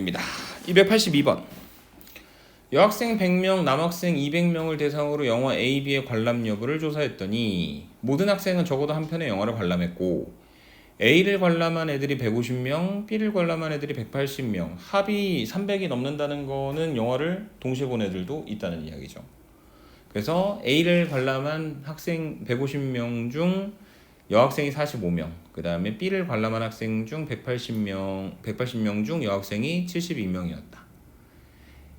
입니다. 282번. 여학생 100명, 남학생 200명을 대상으로 영화 A, B의 관람 여부를 조사했더니 모든 학생은 적어도 한 편의 영화를 관람했고 A를 관람한 애들이 150명, B를 관람한 애들이 180명, 합이 300이 넘는다는 거는 영화를 동시에 본 애들도 있다는 이야기죠. 그래서 A를 관람한 학생 150명 중 여학생이 45명, 그 다음에 B를 관람한 학생 중 180명 중 여학생이 72명이었다.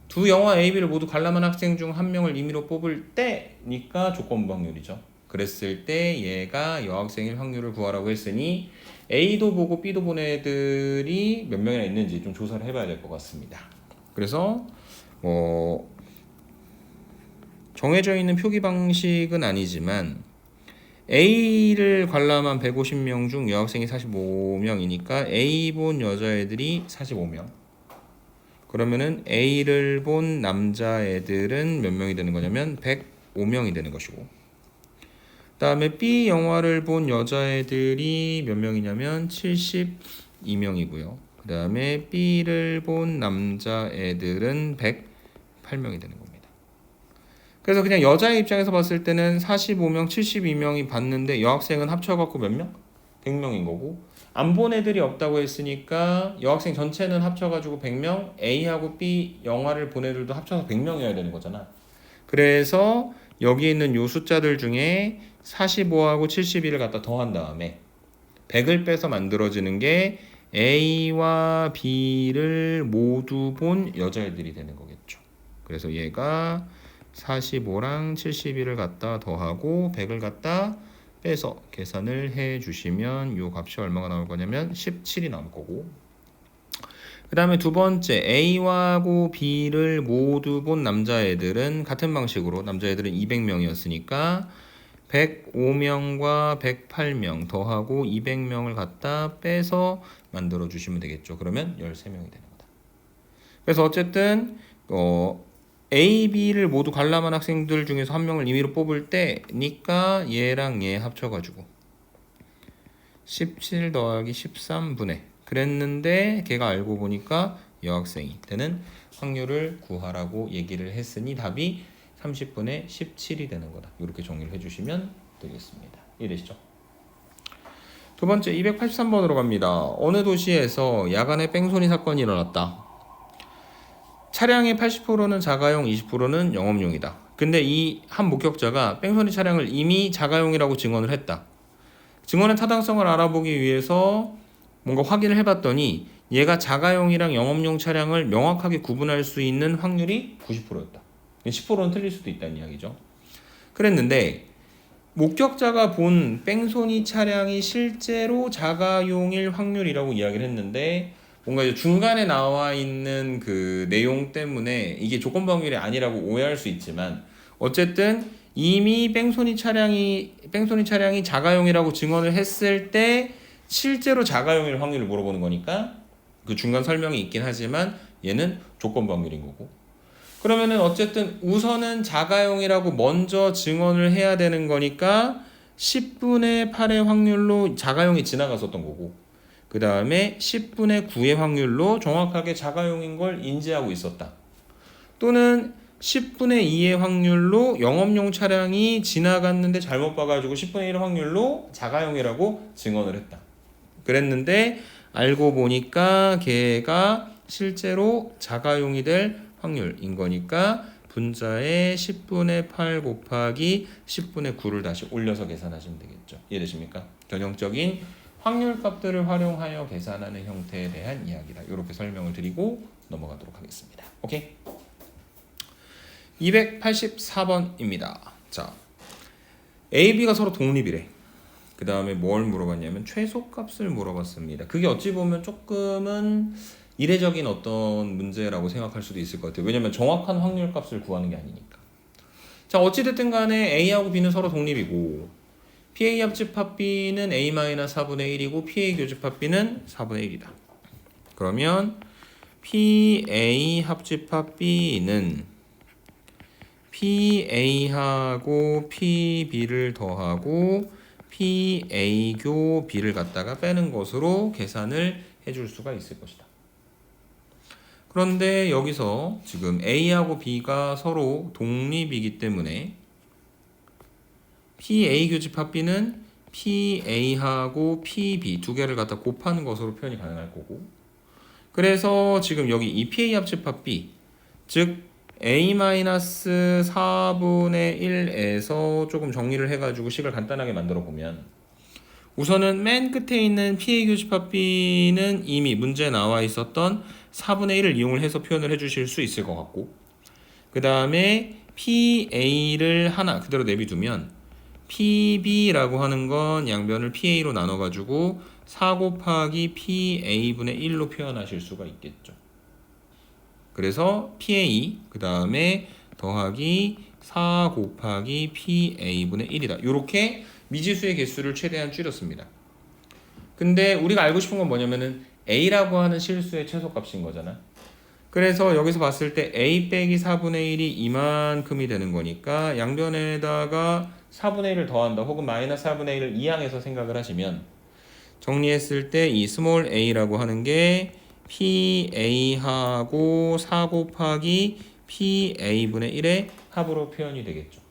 두 영화 A, B를 모두 관람한 학생 중 한 명을 임의로 뽑을 때니까 조건부 확률이죠. 그랬을 때 얘가 여학생일 확률을 구하라고 했으니 A도 보고 B도 본 애들이 몇 명이나 있는지 좀 조사를 해봐야 될 것 같습니다. 그래서 정해져 있는 표기 방식은 아니지만 A를 관람한 150명 중 여학생이 45명이니까 A 본 여자애들이 45명. 그러면은 A를 본 남자애들은 몇 명이 되는 거냐면 105명이 되는 것이고, 그다음에 B 영화를 본 여자애들이 몇 명이냐면 72명이고요. 그다음에 B를 본 남자애들은 108명이 되는 겁니다. 그래서 그냥 여자의 입장에서 봤을 때는 45명, 72명이 봤는데 여학생은 합쳐갖고 몇 명? 100명인 거고, 안 본 애들이 없다고 했으니까 여학생 전체는 합쳐가지고 100명, A하고 B 영화를 본 애들도 합쳐서 100명이어야 되는 거잖아. 그래서 여기 있는 요 숫자들 중에 45하고 72를 갖다 더한 다음에 100을 빼서 만들어지는 게 A와 B를 모두 본 여자애들이 되는 거겠죠. 그래서 얘가 45랑 72를 갖다 더하고 100을 갖다 빼서 계산을 해 주시면 요 값이 얼마가 나올 거냐면 17이 나올 거고, 그 다음에 두 번째 A하고 B를 모두 본 남자애들은 같은 방식으로 남자애들은 200명이었으니까 105명과 108명 더하고 200명을 갖다 빼서 만들어 주시면 되겠죠. 그러면 13명이 되는 거다. 그래서 어쨌든 A, B를 모두 관람한 학생들 중에서 한 명을 임의로 뽑을 때니까 얘랑 얘 합쳐가지고 17 더하기 13분의 그랬는데 걔가 알고 보니까 여학생이 되는 확률을 구하라고 얘기를 했으니 답이 30분의 17이 되는 거다. 이렇게 정리를 해주시면 되겠습니다. 이해되시죠? 두 번째 283번으로 갑니다. 어느 도시에서 야간에 뺑소니 사건이 일어났다. 차량의 80%는 자가용, 20%는 영업용이다. 근데 이 한 목격자가 뺑소니 차량을 이미 자가용이라고 증언을 했다. 증언의 타당성을 알아보기 위해서 뭔가 확인을 해봤더니 얘가 자가용이랑 영업용 차량을 명확하게 구분할 수 있는 확률이 90%였다. 10%는 틀릴 수도 있다는 이야기죠. 그랬는데 목격자가 본 뺑소니 차량이 실제로 자가용일 확률이라고 이야기를 했는데 뭔가 이제 중간에 나와 있는 그 내용 때문에 이게 조건부 확률이 아니라고 오해할 수 있지만 어쨌든 이미 뺑소니 차량이 자가용이라고 증언을 했을 때 실제로 자가용일 확률을 물어보는 거니까 그 중간 설명이 있긴 하지만 얘는 조건부 확률인 거고, 그러면은 어쨌든 우선은 자가용이라고 먼저 증언을 해야 되는 거니까 10분의 8의 확률로 자가용이 지나갔었던 거고, 그 다음에 10분의 9의 확률로 정확하게 자가용인 걸 인지하고 있었다. 또는 10분의 2의 확률로 영업용 차량이 지나갔는데 잘못 봐가지고 10분의 1의 확률로 자가용이라고 증언을 했다. 그랬는데 알고 보니까 걔가 실제로 자가용이 될 확률인 거니까 분자에 10분의 8 곱하기 10분의 9를 다시 올려서 계산하시면 되겠죠. 이해되십니까? 전형적인 확률 값들을 활용하여 계산하는 형태에 대한 이야기다. 이렇게 설명을 드리고 넘어가도록 하겠습니다. 오케이? 284번입니다. 자, A, B가 서로 독립이래. 그 다음에 뭘 물어봤냐면 최소값을 물어봤습니다. 그게 어찌 보면 조금은 이례적인 어떤 문제라고 생각할 수도 있을 것 같아요. 왜냐면 정확한 확률 값을 구하는 게 아니니까. 자, 어찌됐든 간에 A하고 B는 서로 독립이고 PA 합집합 B는 A-4분의 1이고 PA 교집합 B는 4분의 1이다. 그러면 PA 합집합 B는 PA하고 PB를 더하고 PA교 B를 갖다가 빼는 것으로 계산을 해줄 수가 있을 것이다. 그런데 여기서 지금 A하고 B가 서로 독립이기 때문에 PA 교집합 B는 PA하고 PB 두 개를 갖다 곱하는 것으로 표현이 가능할 거고, 그래서 지금 여기 이 PA 합집합 B, 즉 A-4분의 1에서 조금 정리를 해가지고 식을 간단하게 만들어 보면, 우선은 맨 끝에 있는 PA 교집합 B는 이미 문제에 나와 있었던 4분의 1을 이용을 해서 표현을 해주실 수 있을 것 같고, 그 다음에 PA를 하나 그대로 내비두면 PB라고 하는 건 양변을 PA로 나눠가지고 4 곱하기 PA분의 1로 표현하실 수가 있겠죠. 그래서 PA 그 다음에 더하기 4 곱하기 PA분의 1이다. 이렇게 미지수의 개수를 최대한 줄였습니다. 근데 우리가 알고 싶은 건 뭐냐면은 A라고 하는 실수의 최소값인 거잖아. 그래서 여기서 봤을 때 A 빼기 4분의 1이 이만큼이 되는 거니까 양변에다가 4분의 1을 더한다 혹은 마이너스 4분의 1을 이항해서 생각을 하시면, 정리했을 때 이 스몰 a라고 하는 게 PA하고 4 곱하기 PA분의 1의 합으로 표현이 되겠죠.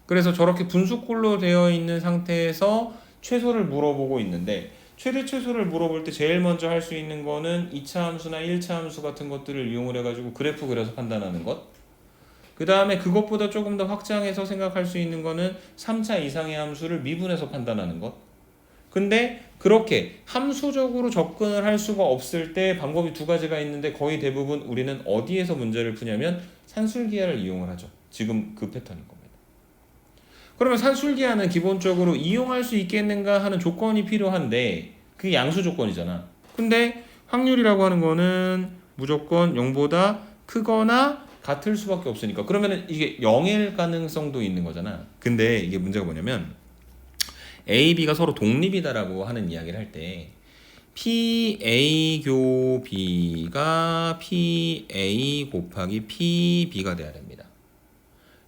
그래서 저렇게 분수꼴로 되어 있는 상태에서 최소를 물어보고 있는데, 최대 최소를 물어볼 때 제일 먼저 할 수 있는 거는 2차 함수나 1차 함수 같은 것들을 이용을 해가지고 그래프 그려서 판단하는 것. 그 다음에 그것보다 조금 더 확장해서 생각할 수 있는 거는 3차 이상의 함수를 미분해서 판단하는 것. 근데 그렇게 함수적으로 접근을 할 수가 없을 때 방법이 두 가지가 있는데, 거의 대부분 우리는 어디에서 문제를 푸냐면 산술기하를 이용을 하죠. 지금 그 패턴인 겁니다. 그러면 산술기하는 기본적으로 이용할 수 있겠는가 하는 조건이 필요한데, 그게 양수 조건이잖아. 근데 확률이라고 하는 거는 무조건 0보다 크거나 같을 수밖에 없으니까, 그러면은 이게 0일 가능성도 있는 거잖아. 근데 이게 문제가 뭐냐면 A, B가 서로 독립이다라고 하는 이야기를 할 때 PA 교 B가 PA 곱하기 PB가 돼야 됩니다.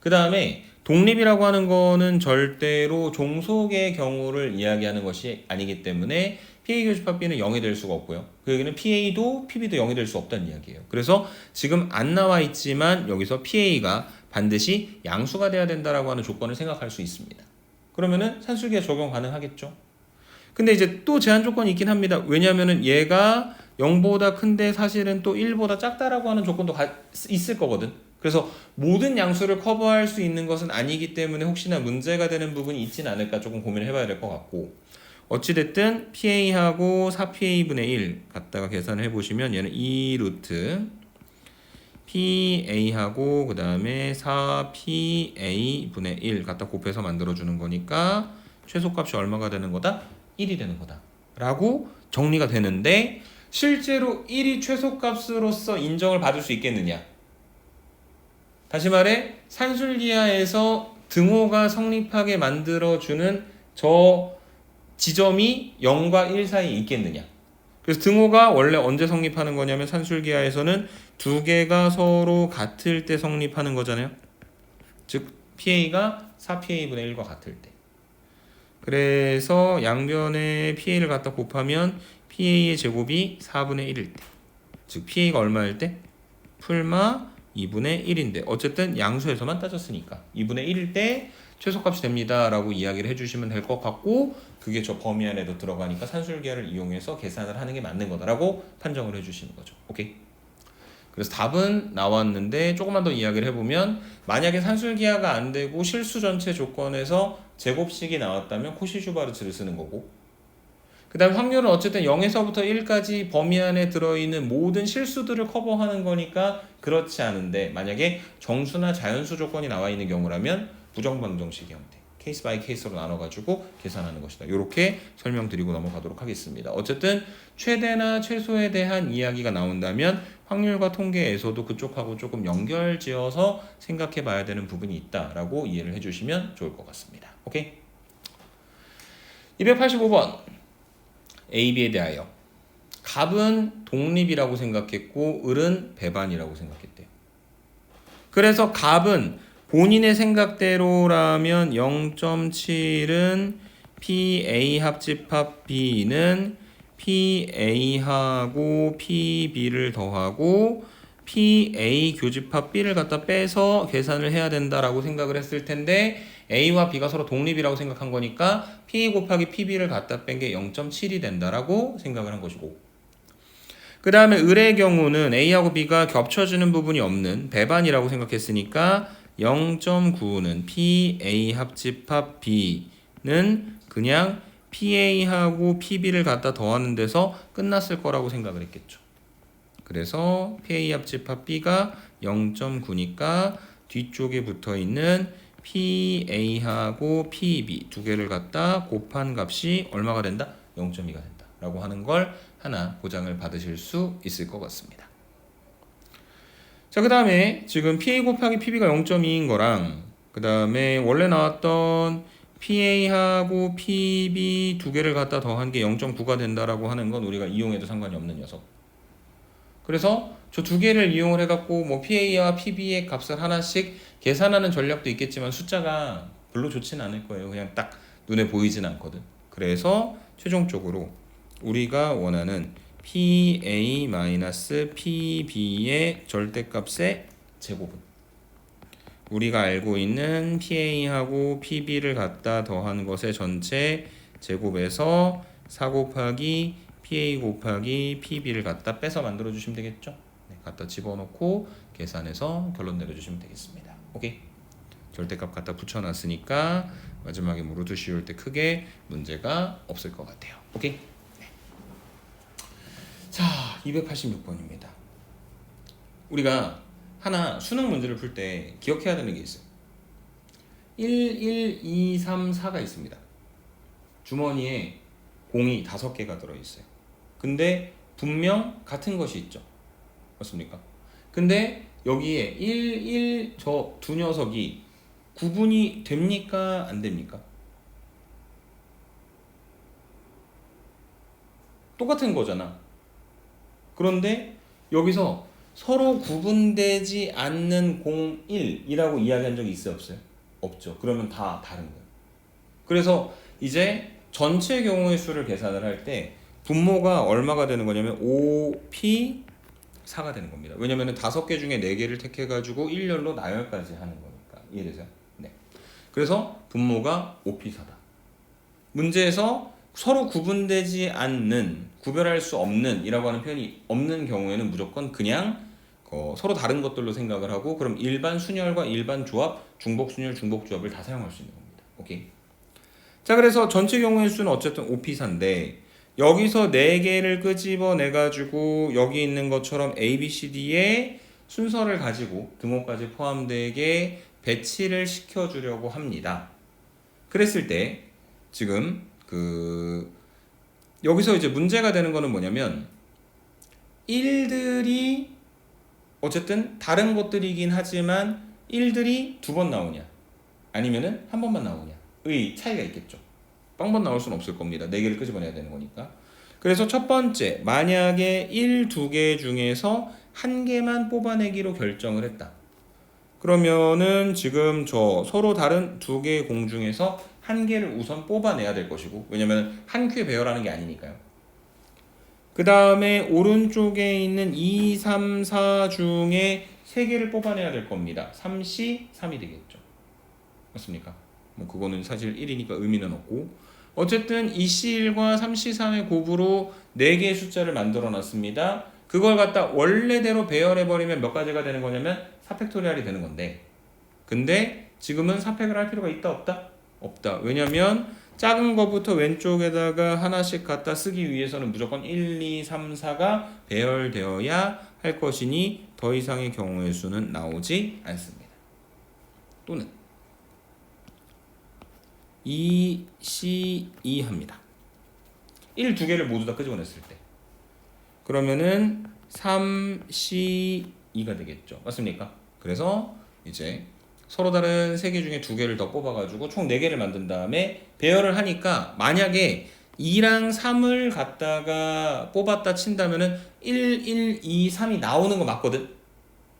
그 다음에 독립이라고 하는 거는 절대로 종속의 경우를 이야기하는 것이 아니기 때문에 PA 교집합 B는 0이 될 수가 없고요. 그 얘기는 PA도 PB도 0이 될 수 없다는 이야기예요. 그래서 지금 안 나와 있지만 여기서 PA가 반드시 양수가 돼야 된다라고 하는 조건을 생각할 수 있습니다. 그러면은 산술기하 적용 가능하겠죠. 근데 이제 또 제한 조건이 있긴 합니다. 왜냐면은 얘가 0보다 큰데 사실은 또 1보다 작다라고 하는 조건도 있을 거거든. 그래서 모든 양수를 커버할 수 있는 것은 아니기 때문에 혹시나 문제가 되는 부분이 있진 않을까 조금 고민을 해봐야 될 것 같고, 어찌됐든 PA하고 4PA분의 1 갖다가 계산을 해보시면 얘는 2루트 PA하고 그 다음에 4PA분의 1 갖다 곱해서 만들어주는 거니까 최소값이 얼마가 되는 거다? 1이 되는 거다 라고 정리가 되는데, 실제로 1이 최소값으로서 인정을 받을 수 있겠느냐? 다시 말해 산술기하에서 등호가 성립하게 만들어주는 저 지점이 0과 1 사이에 있겠느냐. 그래서 등호가 원래 언제 성립하는 거냐면 산술기하에서는 두 개가 서로 같을 때 성립하는 거잖아요. 즉 PA가 4PA분의 1과 같을 때. 그래서 양변에 PA를 갖다 곱하면 PA의 제곱이 4분의 1일 때, 즉 PA가 얼마일 때? 풀마 2분의 1인데 어쨌든 양수에서만 따졌으니까 2분의 1일 때 최소값이 됩니다 라고 이야기를 해주시면 될 것 같고, 그게 저 범위 안에도 들어가니까 산술기하를 이용해서 계산을 하는 게 맞는 거다라고 판정을 해주시는 거죠. 오케이? 그래서 답은 나왔는데 조금만 더 이야기를 해보면, 만약에 산술기하가 안 되고 실수 전체 조건에서 제곱식이 나왔다면 코시-슈바르츠를 쓰는 거고, 그 다음 확률은 어쨌든 0에서부터 1까지 범위 안에 들어있는 모든 실수들을 커버하는 거니까 그렇지 않은데, 만약에 정수나 자연수 조건이 나와 있는 경우라면 부정방정식의 형태, 케이스 바이 케이스로 나눠가지고 계산하는 것이다. 이렇게 설명드리고 넘어가도록 하겠습니다. 어쨌든 최대나 최소에 대한 이야기가 나온다면 확률과 통계에서도 그쪽하고 조금 연결지어서 생각해 봐야 되는 부분이 있다라고 이해를 해주시면 좋을 것 같습니다. 오케이? 285번 A, B에 대하여 갑은 독립이라고 생각했고 을은 배반이라고 생각했대요. 그래서 갑은 본인의 생각대로라면 0.7은 PA 합집합 B는 PA하고 PB를 더하고 PA 교집합 B를 갖다 빼서 계산을 해야 된다라고 생각을 했을 텐데 A와 B가 서로 독립이라고 생각한 거니까 PA 곱하기 PB를 갖다 뺀 게 0.7이 된다라고 생각을 한 것이고, 그 다음에 을의 경우는 A하고 B가 겹쳐지는 부분이 없는 배반이라고 생각했으니까 0.9는 PA 합집합 B는 그냥 PA하고 PB를 갖다 더하는 데서 끝났을 거라고 생각을 했겠죠. 그래서 PA 합집합 B가 0.9니까 뒤쪽에 붙어있는 PA하고 PB 두 개를 갖다 곱한 값이 얼마가 된다? 0.2가 된다 라고 하는 걸 하나 보장을 받으실 수 있을 것 같습니다. 자, 그 다음에 지금 PA 곱하기 PB가 0.2인 거랑 그 다음에 원래 나왔던 PA하고 PB 두 개를 갖다 더한 게 0.9가 된다라고 하는 건 우리가 이용해도 상관이 없는 녀석. 그래서 저 두 개를 이용을 해갖고 뭐 PA와 PB의 값을 하나씩 계산하는 전략도 있겠지만 숫자가 별로 좋지는 않을 거예요. 그냥 딱 눈에 보이진 않거든. 그래서 최종적으로 우리가 원하는 PA-PB의 절대값의 제곱은 우리가 알고 있는 PA하고 PB를 갖다 더한 것의 전체 제곱에서 4 곱하기 PA 곱하기 PB를 갖다 빼서 만들어 주시면 되겠죠. 네, 갖다 집어넣고 계산해서 결론 내려주시면 되겠습니다. 오케이. 절대값 갖다 붙여놨으니까 마지막에 뭐 루트 씌울 때 크게 문제가 없을 것 같아요. 오케이. 네. 자, 286번입니다. 우리가 하나 수능 문제를 풀 때 기억해야 되는 게 있어요. 1, 1, 2, 3, 4가 있습니다. 주머니에 공이 5개가 들어있어요. 근데 분명 같은 것이 있죠. 맞습니까? 근데 여기에 1, 1 저 두 녀석이 구분이 됩니까? 안 됩니까? 똑같은 거잖아. 그런데 여기서 서로 구분되지 않는 01이라고 이야기한 적이 있어요? 없어요? 없죠. 그러면 다 다른 거예요. 그래서 이제 전체 경우의 수를 계산을 할 때 분모가 얼마가 되는 거냐면 5P4가 되는 겁니다. 왜냐면 5개 중에 4개를 택해가지고 1열로 나열까지 하는 거니까. 이해되세요? 네. 그래서 분모가 5P4다. 문제에서 서로 구분되지 않는, 구별할 수 없는 이라고 하는 표현이 없는 경우에는 무조건 그냥 서로 다른 것들로 생각을 하고 그럼 일반 순열과 일반 조합, 중복 순열, 중복 조합을 다 사용할 수 있는 겁니다. 오케이. 자, 그래서 전체 경우의 수는 어쨌든 5P4인데 여기서 4개를 끄집어내가지고 여기 있는 것처럼 A, B, C, D의 순서를 가지고 등호까지 포함되게 배치를 시켜주려고 합니다. 그랬을 때 지금 여기서 이제 문제가 되는 거는 뭐냐면 1들이 어쨌든 다른 것들이긴 하지만 1들이 2번 나오냐 아니면은 한 번만 나오냐의 차이가 있겠죠. 빵번 나올 수는 없을 겁니다. 4개를 끄집어내야 되는 거니까. 그래서 첫 번째, 만약에 1, 2개 중에서 한 개만 뽑아내기로 결정을 했다. 그러면은 지금 저 서로 다른 2개의 공 중에서 한 개를 우선 뽑아내야 될 것이고, 왜냐면 한 큐에 배열하는 게 아니니까요. 그 다음에 오른쪽에 있는 2, 3, 4 중에 3개를 뽑아내야 될 겁니다. 3C, 3이 되겠죠. 맞습니까? 뭐 그거는 사실 1이니까 의미는 없고, 어쨌든 2C1과 3C3의 곱으로 4개의 숫자를 만들어 놨습니다. 그걸 갖다 원래대로 배열해버리면 몇 가지가 되는 거냐면 4팩토리얼이 되는 건데, 근데 지금은 4팩을 할 필요가 있다 없다? 없다. 왜냐면 작은 거부터 왼쪽에다가 하나씩 갖다 쓰기 위해서는 무조건 1, 2, 3, 4가 배열되어야 할 것이니 더 이상의 경우의 수는 나오지 않습니다. 또는 2C2 합니다. 1, 2개를 모두 다 끄집어냈을 때 그러면은 3C2가 되겠죠. 맞습니까? 그래서 이제 서로 다른 3개 중에 2개를 더 뽑아가지고 총 4개를 만든 다음에 배열을 하니까 만약에 2랑 3을 갖다가 뽑았다 친다면은 1, 1, 2, 3이 나오는 거 맞거든?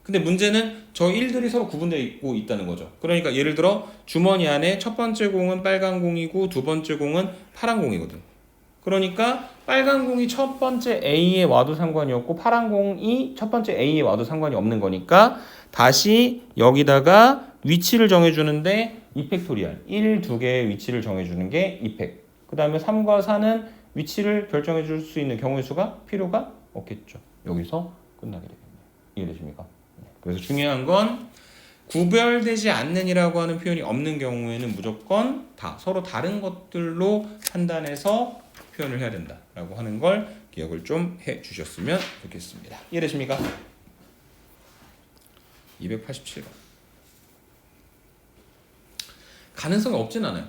근데 문제는 저 1들이 서로 구분되어 있다는 거죠. 그러니까 예를 들어 주머니 안에 첫 번째 공은 빨간 공이고 두 번째 공은 파란 공이거든. 그러니까 빨간 공이 첫 번째 A에 와도 상관이 없고 파란 공이 첫 번째 A에 와도 상관이 없는 거니까 다시 여기다가 위치를 정해주는데 이펙토리얼 1, 2개의 위치를 정해주는 게 이펙. 그 다음에 3과 4는 위치를 결정해 줄 수 있는 경우의 수가 필요가 없겠죠. 여기서 끝나게 되겠네요. 이해되십니까? 그래서 중요한 건 구별되지 않는이라고 하는 표현이 없는 경우에는 무조건 다 서로 다른 것들로 판단해서 표현을 해야 된다라고 하는 걸 기억을 좀 해주셨으면 좋겠습니다. 이해되십니까? 287번. 가능성이 없진 않아요.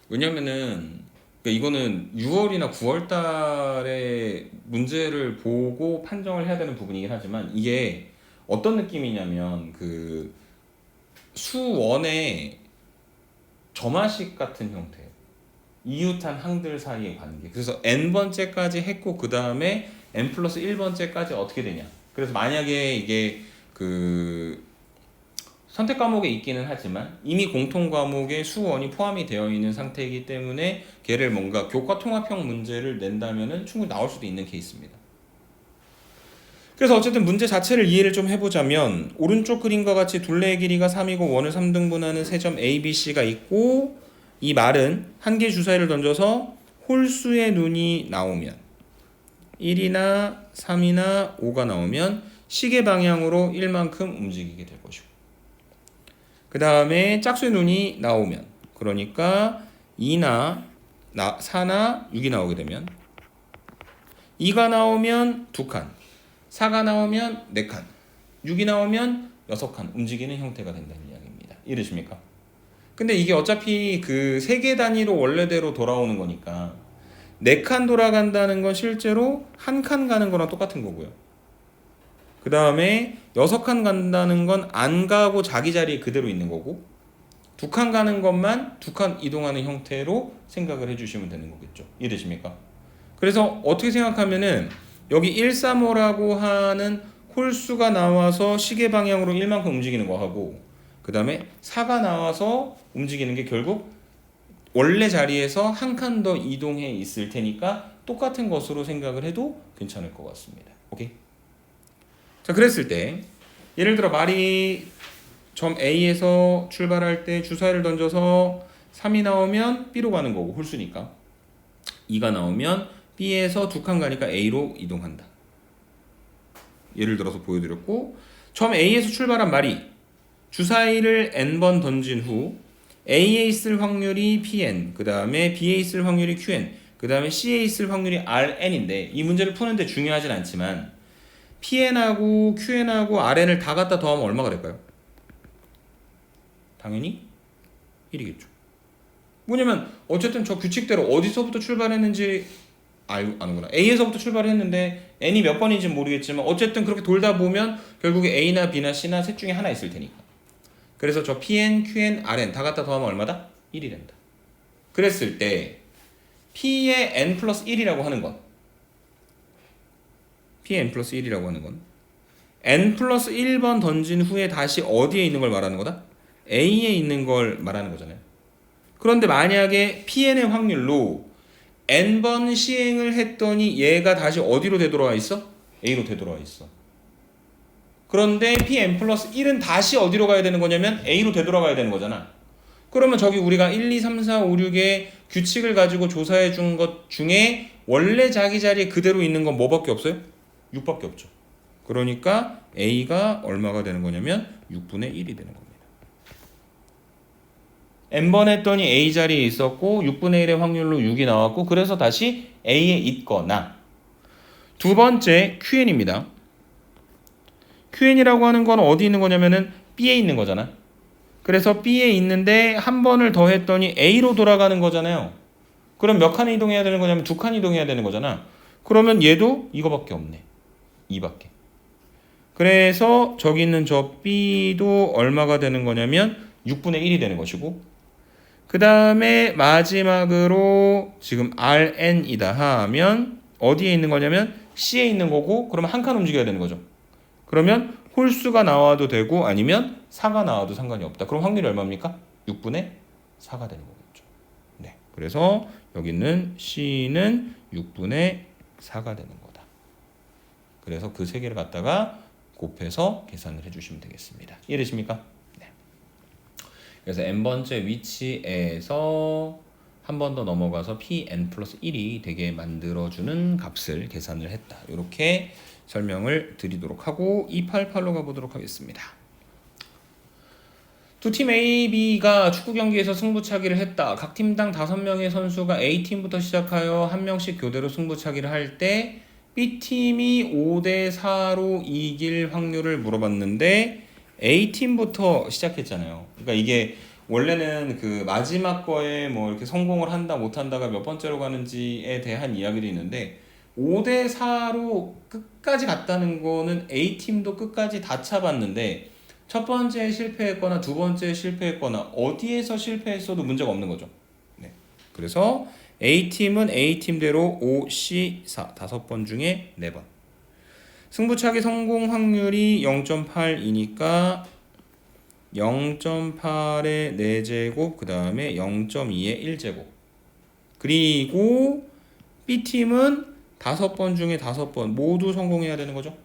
왜냐면은 이거는 6월이나 9월 달에 문제를 보고 판정을 해야 되는 부분이긴 하지만 이게 어떤 느낌이냐면 그 수원의 점화식 같은 형태예요. 이웃한 항들 사이의 관계. 그래서 n번째까지 했고 그 다음에 n 플러스 1번째까지 어떻게 되냐. 그래서 만약에 이게 그 선택 과목에 있기는 하지만 이미 공통 과목에 수원이 포함이 되어 있는 상태이기 때문에 걔를 뭔가 교과 통합형 문제를 낸다면은 충분히 나올 수도 있는 케이스입니다. 그래서 어쨌든 문제 자체를 이해를 좀 해보자면 오른쪽 그림과 같이 둘레의 길이가 3이고 원을 3등분하는 세 점 A, B, C가 있고 이 말은 한 개 주사위를 던져서 홀수의 눈이 나오면 1이나 3이나 5가 나오면 시계 방향으로 1만큼 움직이게 될 것이고 그 다음에 짝수의 눈이 나오면 그러니까 2나 4나 6이 나오게 되면 2가 나오면 2칸 4가 나오면 4칸 6이 나오면 6칸 움직이는 형태가 된다는 이야기입니다. 이해되십니까? 근데 이게 어차피 그 세개 단위로 원래대로 돌아오는 거니까 4칸 돌아간다는 건 실제로 한 칸 가는 거랑 똑같은 거고요. 그 다음에 6칸 간다는 건 안 가고 자기 자리에 그대로 있는 거고 2칸 가는 것만 2칸 이동하는 형태로 생각을 해주시면 되는 거겠죠. 이해되십니까? 그래서 어떻게 생각하면은 여기 135라고 하는 홀수가 나와서 시계 방향으로 1만큼 움직이는 거 하고 그 다음에 4가 나와서 움직이는 게 결국 원래 자리에서 한 칸 더 이동해 있을 테니까 똑같은 것으로 생각을 해도 괜찮을 것 같습니다. 오케이? 자, 그랬을 때 예를 들어 말이 점 A에서 출발할 때 주사위를 던져서 3이 나오면 B로 가는 거고 홀수니까 2가 나오면 B에서 2칸 가니까 A로 이동한다. 예를 들어서 보여드렸고 점 A에서 출발한 말이 주사위를 n번 던진 후 A에 있을 확률이 Pn, 그 다음에 B에 있을 확률이 Qn, 그 다음에 C에 있을 확률이 Rn인데 이 문제를 푸는데 중요하진 않지만 Pn하고 Qn하고 Rn을 다 갖다 더하면 얼마가 될까요? 당연히 1이겠죠. 뭐냐면 어쨌든 저 규칙대로 어디서부터 출발했는지 아는구나. A에서부터 출발했는데 n이 몇 번인지 모르겠지만 어쨌든 그렇게 돌다 보면 결국에 A나 B나 C나 셋 중에 하나 있을 테니까. 그래서 저 Pn, Qn, Rn 다 갖다 더하면 얼마다? 1이 된다. 그랬을 때 P의 n 플러스 1이라고 하는 건 P의 n 플러스 1이라고 하는 건 n 플러스 1번 던진 후에 다시 어디에 있는 걸 말하는 거다? A에 있는 걸 말하는 거잖아요. 그런데 만약에 Pn의 확률로 n번 시행을 했더니 얘가 다시 어디로 되돌아와 있어? A로 되돌아와 있어. 그런데 Pn 플러스 1은 다시 어디로 가야 되는 거냐면 A로 되돌아가야 되는 거잖아. 그러면 저기 우리가 1, 2, 3, 4, 5, 6의 규칙을 가지고 조사해 준 것 중에 원래 자기 자리에 그대로 있는 건 뭐밖에 없어요? 6밖에 없죠. 그러니까 A가 얼마가 되는 거냐면 6분의 1이 되는 겁니다. n번 했더니 A 자리에 있었고 6분의 1의 확률로 6이 나왔고 그래서 다시 A에 있거나 두 번째 QN입니다. QN이라고 하는 건 어디 있는 거냐면은 B에 있는 거잖아. 그래서 B에 있는데 한 번을 더 했더니 A로 돌아가는 거잖아요. 그럼 몇 칸 이동해야 되는 거냐면 2칸 이동해야 되는 거잖아. 그러면 얘도 이거밖에 없네. 2밖에. 그래서 저기 있는 저 B도 얼마가 되는 거냐면 6분의 1이 되는 것이고 그 다음에 마지막으로 지금 RN이다 하면 어디에 있는 거냐면 C에 있는 거고 그러면 한 칸 움직여야 되는 거죠. 그러면 홀수가 나와도 되고 아니면 4가 나와도 상관이 없다. 그럼 확률이 얼마입니까? 6분의 4가 되는 거겠죠. 네. 그래서 여기는 C는 6분의 4가 되는 거다. 그래서 그 세 개를 갖다가 곱해서 계산을 해주시면 되겠습니다. 이해되십니까? 네. 그래서 n번째 위치에서 한 번 더 넘어가서 pn 플러스 1이 되게 만들어주는 값을 계산을 했다. 이렇게 설명을 드리도록 하고 288로 가보도록 하겠습니다. 두 팀 A, B가 축구 경기에서 승부차기를 했다. 각 팀당 5명의 선수가 A팀부터 시작하여 한 명씩 교대로 승부차기를 할 때 B팀이 5대4로 이길 확률을 물어봤는데 A팀부터 시작했잖아요. 그러니까 이게 원래는 그 마지막 거에 뭐 이렇게 성공을 한다 못 한다가 몇 번째로 가는지에 대한 이야기도 있는데 5대4로 끝까지 갔다는 거는 A팀도 끝까지 다 차봤는데 첫 번째에 실패했거나 두 번째에 실패했거나 어디에서 실패했어도 문제가 없는 거죠. 네. 그래서 A팀은 A팀대로 5, C, 4 5번 중에 4번. 승부차기 성공 확률이 0.8이니까 0.8의 4제곱 그 다음에 0.2의 1제곱. 그리고 B팀은 5번 중에 5번 모두 성공해야 되는 거죠.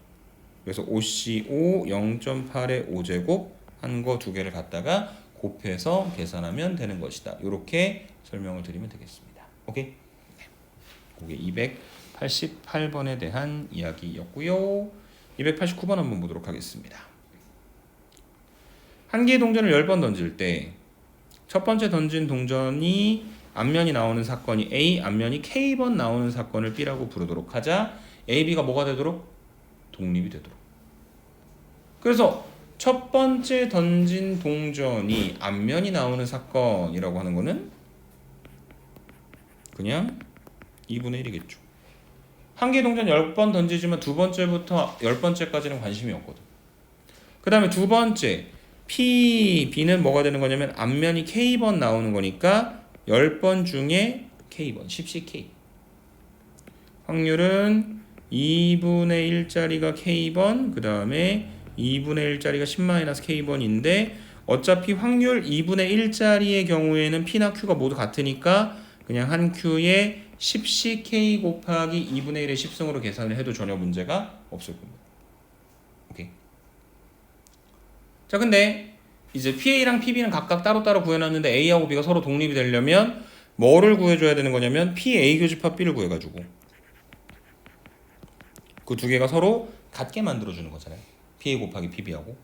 그래서 5C5 0.8의 5제곱 한 거 두 개를 갖다가 곱해서 계산하면 되는 것이다. 이렇게 설명을 드리면 되겠습니다. 오케이? 그게 288번에 대한 이야기였고요. 289번 한번 보도록 하겠습니다. 한 개의 동전을 10번 던질 때 첫 번째 던진 동전이 앞면이 나오는 사건이 A, 앞면이 K번 나오는 사건을 B라고 부르도록 하자. A, B가 뭐가 되도록? 독립이 되도록. 그래서 첫 번째 던진 동전이 앞면이 나오는 사건이라고 하는 거는 그냥 2분의 1이겠죠. 한 개 동전 10번 던지지만 두 번째부터 10번째까지는 관심이 없거든. 그 다음에 두 번째 P, B는 뭐가 되는 거냐면 앞면이 K번 나오는 거니까 10번 중에 K번, 10CK. 확률은 2분의 1짜리가 K번, 그 다음에 2분의 1짜리가 10-K번인데 어차피 확률 2분의 1짜리의 경우에는 P나 Q가 모두 같으니까 그냥 한 Q에 10CK 곱하기 2분의 1의 10승으로 계산을 해도 전혀 문제가 없을 겁니다. 오케이. 자, 근데 이제 PA랑 PB는 각각 따로따로 구해놨는데 A하고 B가 서로 독립이 되려면 뭐를 구해줘야 되는 거냐면 PA 교집합 B를 구해가지고 그 두 개가 서로 같게 만들어주는 거잖아요. PA 곱하기 PB하고.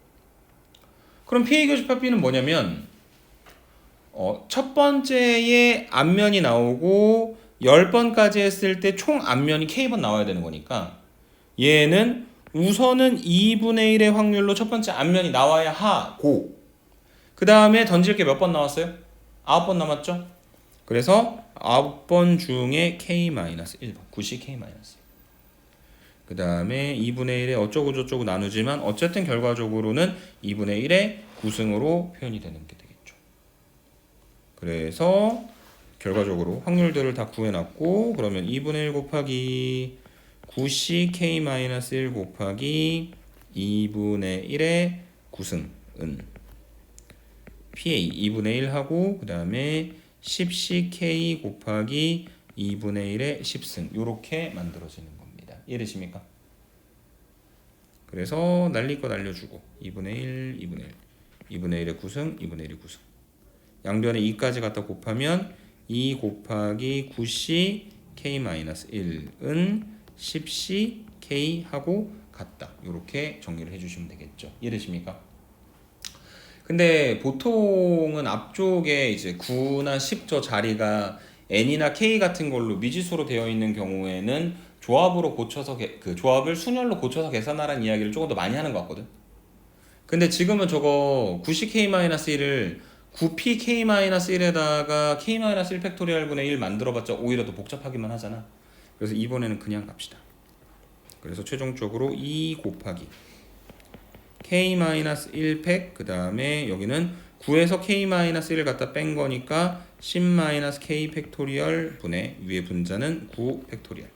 그럼 PA 교집합 B는 뭐냐면 첫 번째에 앞면이 나오고 10번까지 했을 때 총 앞면이 K번 나와야 되는 거니까 얘는 우선은 2분의 1의 확률로 첫 번째 앞면이 나와야 하고 그 다음에 던질 게 몇 번 나왔어요? 9번 남았죠? 그래서 9번 중에 K-1번 9CK-1. 그 다음에 2분의 1에 어쩌고 저쩌고 나누지만 어쨌든 결과적으로는 2분의 1의 9승으로 표현이 되는 게 되겠죠. 그래서 결과적으로 확률들을 다 구해놨고 그러면 2분의 1 곱하기 9CK-1 곱하기 2분의 1의 9승은 PA 2분의 1 하고 그 다음에 10CK 곱하기 2분의 1의 10승 이렇게 만들어지는 겁니다. 이해되십니까? 그래서 날릴 거 날려주고 2분의 1, 2분의 1 2분의 1의 9승, 2분의 1의 9승 양변에 2까지 갖다 곱하면 2 곱하기 9CK-1은 10CK하고 같다. 이렇게 정리를 해주시면 되겠죠. 이해되십니까? 근데 보통은 앞쪽에 이제 9나 10조 자리가 N이나 K 같은 걸로 미지수로 되어 있는 경우에는 조합으로 고쳐서 그 조합을 순열로 고쳐서 계산하라는 이야기를 조금 더 많이 하는 것 같거든. 근데 지금은 저거 9CK-1을 9PK-1에다가 K-1 팩토리얼 분의 1 만들어봤자 오히려 더 복잡하기만 하잖아. 그래서 이번에는 그냥 갑시다. 그래서 최종적으로 2 곱하기 K-1팩 그 다음에 여기는 9에서 K-1을 갖다 뺀 거니까 10-K 팩토리얼 분의 위에 분자는 9 팩토리얼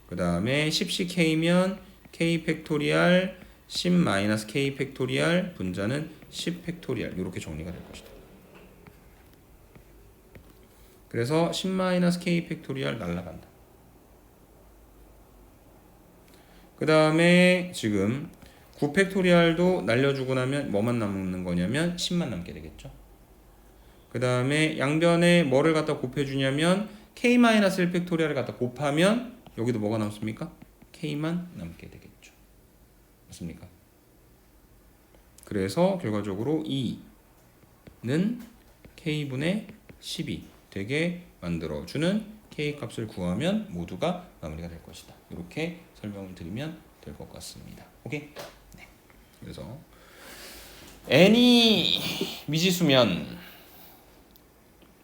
그 다음에 10CK면 K 팩토리얼 10-K 팩토리얼 분자는 10 팩토리얼 이렇게 정리가 될 것이다. 그래서 10-k 팩토리얼 날라간다. 그 다음에 지금 9 팩토리얼도 날려주고 나면 뭐만 남는 거냐면 10만 남게 되겠죠. 그 다음에 양변에 뭐를 갖다 곱해주냐면 k-1 팩토리얼을 갖다 곱하면 여기도 뭐가 남습니까? k만 남게 되겠죠. 맞습니까? 그래서 결과적으로 2는 k분의 10이 되게 만들어주는 k 값을 구하면 모두가 마무리가 될 것이다. 이렇게 설명을 드리면 될 것 같습니다. 오케이? 네. 그래서 n이 미지수면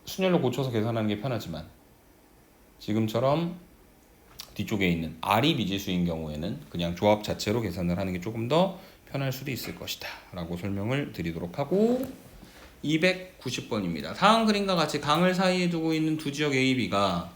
순열로 고쳐서 계산하는 게 편하지만 지금처럼 뒤쪽에 있는 r이 미지수인 경우에는 그냥 조합 자체로 계산을 하는 게 조금 더 편할 수도 있을 것이다 라고 설명을 드리도록 하고 290번입니다. 상황 그림과 같이 강을 사이에 두고 있는 두 지역 A, B가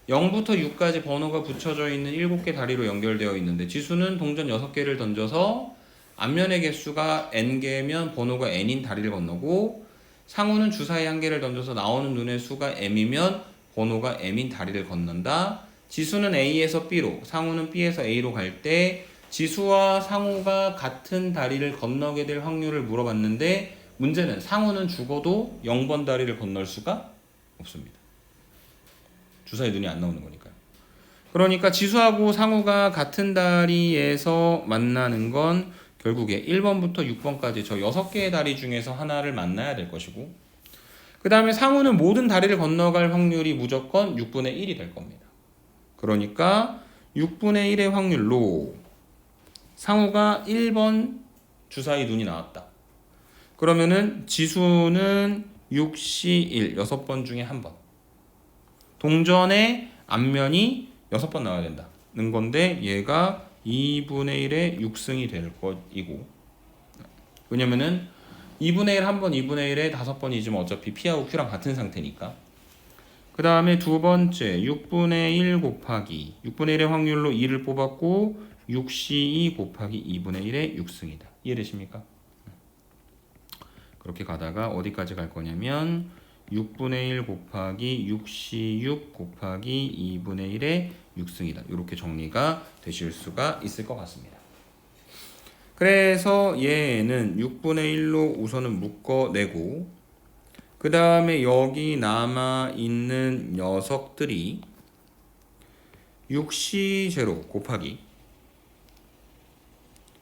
0부터 6까지 번호가 붙여져 있는 7개 다리로 연결되어 있는데 지수는 동전 6개를 던져서 앞면의 개수가 n개면 번호가 n인 다리를 건너고 상우는 주사위 1개를 던져서 나오는 눈의 수가 m이면 번호가 m인 다리를 건넌다. 지수는 A에서 B로, 상우는 B에서 A로 갈 때 지수와 상우가 같은 다리를 건너게 될 확률을 물어봤는데 문제는 상우는 죽어도 0번 다리를 건널 수가 없습니다. 주사위 눈이 안 나오는 거니까요. 그러니까 지수하고 상우가 같은 다리에서 만나는 건 결국에 1번부터 6번까지 저 6개의 다리 중에서 하나를 만나야 될 것이고 그 다음에 상우는 모든 다리를 건너갈 확률이 무조건 6분의 1이 될 겁니다. 그러니까 6분의 1의 확률로 상우가 1번 주사위 눈이 나왔다. 그러면은 지수는 6C1 6번 중에 1번. 동전의 앞면이 6번 나와야 된다는 건데 얘가 2분의 1의 6승이 될 것이고 왜냐면은 2분의 1 한 번, 2분의 1에 5번이지만 어차피 P하고 Q랑 같은 상태니까 그 다음에 두 번째 6분의 1 곱하기 6분의 1의 확률로 2를 뽑았고 6C2 곱하기 2분의 1의 6승이다. 이해되십니까? 그렇게 가다가 어디까지 갈 거냐면 6분의 1 곱하기 6C6 곱하기 2분의 1의 6승이다. 이렇게 정리가 되실 수가 있을 것 같습니다. 그래서 얘는 6분의 1로 우선은 묶어내고 그 다음에 여기 남아있는 녀석들이 6C0 곱하기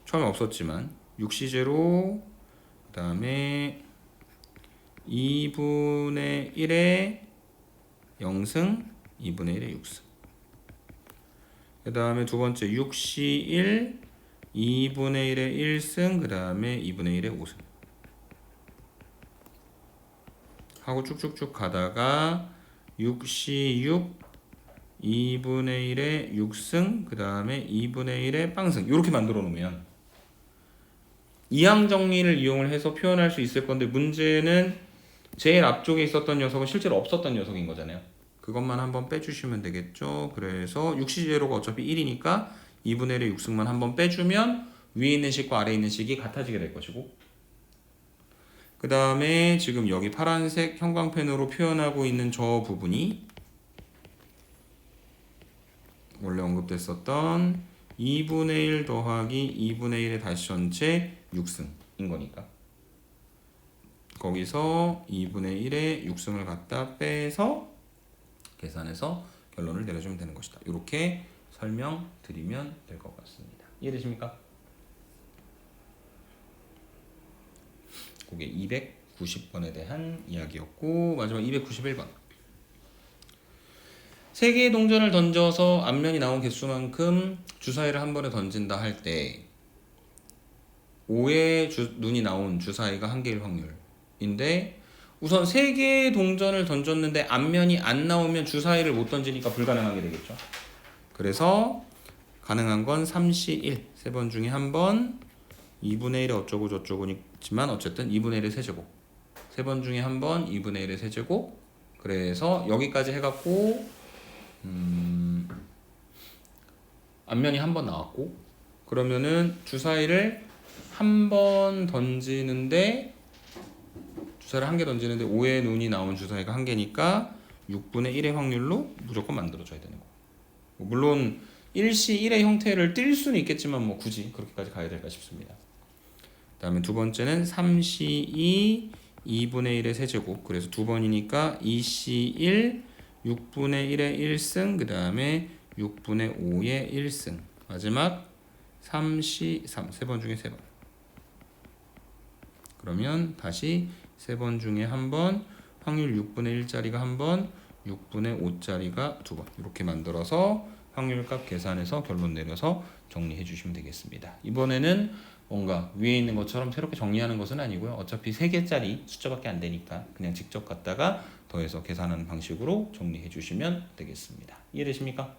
처음에 없었지만 6C0 그 다음에 2분의 1의 0승 2분의 1의 6승 그 다음에 두 번째 6C1 2분의 1의 1승 그 다음에 2분의 1의 5승 하고 쭉쭉쭉 가다가 6C6 2분의 1의 6승 그 다음에 2분의 1의 빵승 이렇게 만들어 놓으면 이항 정리를 이용을 해서 표현할 수 있을 건데 문제는 제일 앞쪽에 있었던 녀석은 실제로 없었던 녀석인 거잖아요. 그것만 한번 빼주시면 되겠죠. 그래서 6C0가 어차피 1이니까 2분의 1의 6승만 한번 빼주면 위에 있는 식과 아래에 있는 식이 같아지게 될 것이고 그 다음에 지금 여기 파란색 형광펜으로 표현하고 있는 저 부분이 원래 언급됐었던 2분의 1 더하기 2분의 1의 다시 전체 6승인 거니까 거기서 2분의 1의 6승을 갖다 빼서 계산해서 결론을 내려주면 되는 것이다. 이렇게 설명드리면 될 것 같습니다. 이해되십니까? 그게 290번에 대한 이야기였고 마지막 291번 3개의 동전을 던져서 앞면이 나온 개수만큼 주사위를 한 번에 던진다 할 때 5의 눈이 나온 주사위가 1개일 확률인데 우선 3개의 동전을 던졌는데 앞면이 안 나오면 주사위를 못 던지니까 불가능하게 되겠죠. 그래서 가능한 건 3C1 3번 중에 1번 2분의 1의 어쩌고 저쩌고지만 어쨌든 2분의 1의 세제곱 3번 중에 1번 2분의 1의 세제곱 그래서 여기까지 해갖고 앞면이 한 번 나왔고 그러면은 주사위를 한 번 던지는데 주사위를 1개 던지는데 5의 눈이 나온 주사위가 1개니까 6분의 1의 확률로 무조건 만들어줘야 되는 거고. 물론 일시1의 형태를 띌 수는 있겠지만 뭐 굳이 그렇게까지 가야 될까 싶습니다. 그 다음에 두 번째는 3C2 2분의 1의 세제곱. 그래서 두 번이니까 2C1 6분의 1의 1승, 그 다음에 6분의 5의 1승. 마지막 3C3 세 번 중에 세 번. 그러면 다시 세 번 중에 한 번, 확률 6분의 1짜리가 한 번, 6분의 5짜리가 두 번. 이렇게 만들어서 확률값 계산해서 결론 내려서 정리해 주시면 되겠습니다. 이번에는 뭔가 위에 있는 것처럼 새롭게 정리하는 것은 아니고요. 어차피 3개짜리 숫자밖에 안 되니까 그냥 직접 갖다가 더해서 계산하는 방식으로 정리해 주시면 되겠습니다. 이해되십니까?